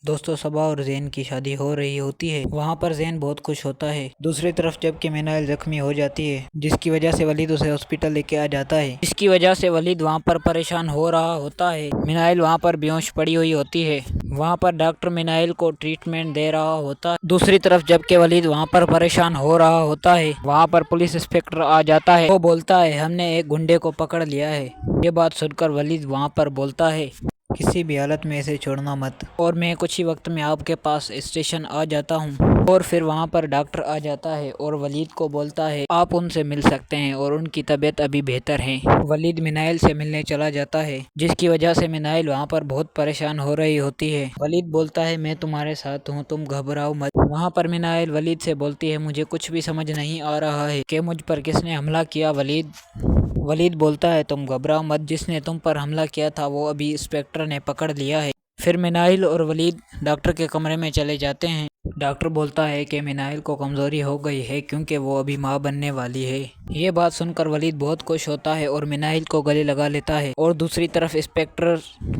دوستوں صبا اور زین کی شادی ہو رہی ہوتی ہے۔ وہاں پر زین بہت خوش ہوتا ہے۔ دوسری طرف جب کہ منائل زخمی ہو جاتی ہے، جس کی وجہ سے ولید اسے ہاسپٹل لے کے آ جاتا ہے، جس کی وجہ سے ولید وہاں پر پریشان ہو رہا ہوتا ہے۔ منائل وہاں پر بے ہوش پڑی ہوئی ہوتی ہے۔ وہاں پر ڈاکٹر منائل کو ٹریٹمنٹ دے رہا ہوتا ہے۔ دوسری طرف جب کہ ولید وہاں پر پریشان ہو رہا ہوتا ہے، وہاں پر پولیس انسپکٹر آ جاتا ہے۔ وہ بولتا ہے ہم نے ایک گنڈے کو پکڑ لیا ہے۔ یہ بات سن کر ولید وہاں پر بولتا ہے کسی بھی حالت میں اسے چھوڑنا مت، اور میں کچھ ہی وقت میں آپ کے پاس اسٹیشن آ جاتا ہوں۔ اور پھر وہاں پر ڈاکٹر آ جاتا ہے اور ولید کو بولتا ہے آپ ان سے مل سکتے ہیں اور ان کی طبیعت ابھی بہتر ہے۔ ولید منائل سے ملنے چلا جاتا ہے، جس کی وجہ سے منائل وہاں پر بہت پریشان ہو رہی ہوتی ہے۔ ولید بولتا ہے میں تمہارے ساتھ ہوں، تم گھبراؤ مت۔ وہاں پر منائل ولید سے بولتی ہے مجھے کچھ بھی سمجھ نہیں آ رہا ہے کہ مجھ پر کس نے حملہ کیا۔ ولید بولتا ہے تم گھبراؤ مت، جس نے تم پر حملہ کیا تھا وہ ابھی انسپکٹر نے پکڑ لیا ہے۔ پھر منائل اور ولید ڈاکٹر کے کمرے میں چلے جاتے ہیں۔ ڈاکٹر بولتا ہے کہ منائل کو کمزوری ہو گئی ہے کیونکہ وہ ابھی ماں بننے والی ہے۔ یہ بات سن کر ولید بہت خوش ہوتا ہے اور منائل کو گلے لگا لیتا ہے، اور دوسری طرف انسپکٹر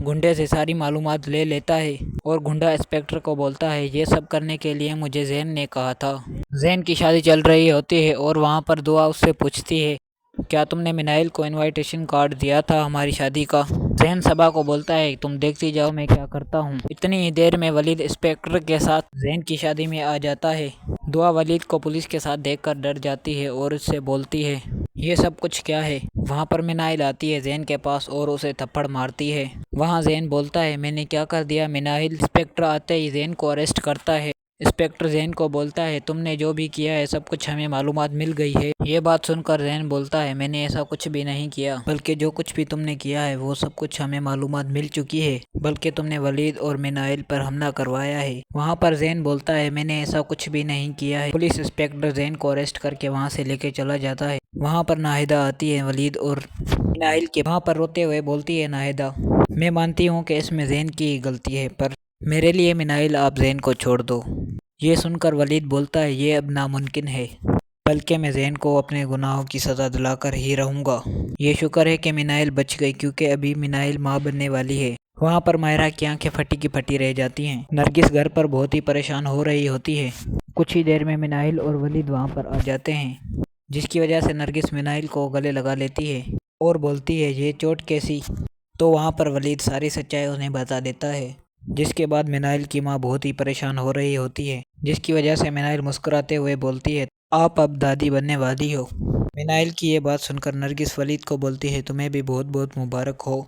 گنڈے سے ساری معلومات لے لیتا ہے، اور گنڈا انسپکٹر کو بولتا ہے یہ سب کرنے کے لیے مجھے زین نے کہا تھا۔ زین کی شادی چل رہی ہوتی ہے اور وہاں پر دعا اس سے پوچھتی ہے کیا تم نے منائل کو انویٹیشن کارڈ دیا تھا ہماری شادی کا؟ زین صبا کو بولتا ہے تم دیکھتی جاؤ میں کیا کرتا ہوں۔ اتنی ہی دیر میں ولید انسپکٹر کے ساتھ زین کی شادی میں آ جاتا ہے۔ دعا ولید کو پولیس کے ساتھ دیکھ کر ڈر جاتی ہے اور اس سے بولتی ہے یہ سب کچھ کیا ہے؟ وہاں پر منائل آتی ہے زین کے پاس اور اسے تھپڑ مارتی ہے۔ وہاں زین بولتا ہے میں نے کیا کر دیا؟ منائل انسپکٹر آتے ہی زین کو اریسٹ کرتا ہے۔ انسپکٹر زین کو بولتا ہے تم نے جو بھی کیا ہے سب کچھ ہمیں معلومات مل گئی ہے۔ یہ بات سن کر زین بولتا ہے میں نے ایسا کچھ بھی نہیں کیا، بلکہ جو کچھ بھی تم نے کیا ہے وہ سب کچھ ہمیں معلومات مل چکی ہے، بلکہ تم نے ولید اور منائل پر حملہ کروایا ہے۔ وہاں پر زین بولتا ہے میں نے ایسا کچھ بھی نہیں کیا ہے۔ پولیس انسپکٹر زین کو اریسٹ کر کے وہاں سے لے کے چلا جاتا ہے۔ وہاں پر ناہیدہ آتی ہے ولید اور منائل کے وہاں پر روتے ہوئے بولتی ہے ناہیدہ میں مانتی ہوں کہ اس میں زین کی غلطی ہے، پر میرے لیے منائل آپ زین کو چھوڑ دو۔ یہ سن کر ولید بولتا ہے یہ اب ناممکن ہے، بلکہ میں زین کو اپنے گناہوں کی سزا دلا کر ہی رہوں گا۔ یہ شکر ہے کہ منائل بچ گئی کیونکہ ابھی منائل ماں بننے والی ہے۔ وہاں پر ماہرہ کی آنکھیں پھٹی کی پھٹی رہ جاتی ہیں۔ نرگس گھر پر بہت ہی پریشان ہو رہی ہوتی ہے۔ کچھ ہی دیر میں منائل اور ولید وہاں پر آ جاتے ہیں، جس کی وجہ سے نرگس منائل کو گلے لگا لیتی ہے اور بولتی ہے یہ چوٹ کیسی؟ تو وہاں پر ولید ساری سچائی انہیں بتا دیتا ہے، جس کے بعد منائل کی ماں بہت ہی پریشان ہو رہی ہوتی ہے، جس کی وجہ سے منائل مسکراتے ہوئے بولتی ہے آپ اب دادی بننے والی ہو۔ منائل کی یہ بات سن کر نرگس ولید کو بولتی ہے تمہیں بھی بہت بہت مبارک ہو،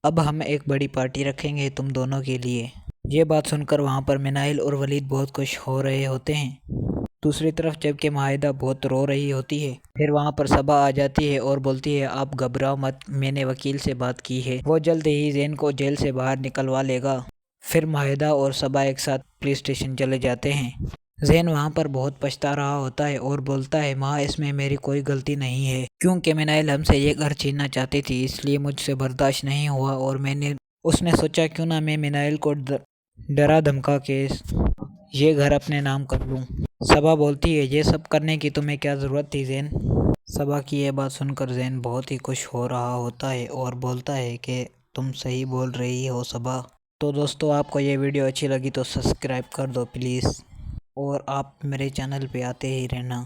اب ہم ایک بڑی پارٹی رکھیں گے تم دونوں کے لیے۔ یہ بات سن کر وہاں پر منائل اور ولید بہت خوش ہو رہے ہوتے ہیں۔ دوسری طرف جب کہ ماہدہ بہت رو رہی ہوتی ہے، پھر وہاں پر صبا آ جاتی ہے اور بولتی ہے آپ گھبراؤ مت، میں نے وکیل سے بات کی ہے، وہ جلد ہی زین کو جیل سے باہر نکلوا لے گا۔ پھر ماہدہ اور صبا ایک ساتھ پولیس اسٹیشن چلے جاتے ہیں۔ زین وہاں پر بہت پچھتا رہا ہوتا ہے اور بولتا ہے ماں اس میں میری کوئی غلطی نہیں ہے، کیونکہ منائل ہم سے یہ گھر چھیننا چاہتی تھی، اس لیے مجھ سے برداشت نہیں ہوا اور اس نے سوچا کیوں نہ میں منائل کو ڈرا دھمکا کے یہ گھر اپنے نام کر لوں۔ صبا بولتی ہے یہ سب کرنے کی تمہیں کیا ضرورت تھی زین؟ صبا کی یہ بات سن کر زین بہت ہی خوش ہو رہا ہوتا ہے اور بولتا ہے کہ تم صحیح بول رہی ہو صبا۔ تو دوستو آپ کو یہ ویڈیو اچھی لگی تو سبسکرائب کر دو پلیز، اور آپ میرے چینل پہ آتے ہی رہنا۔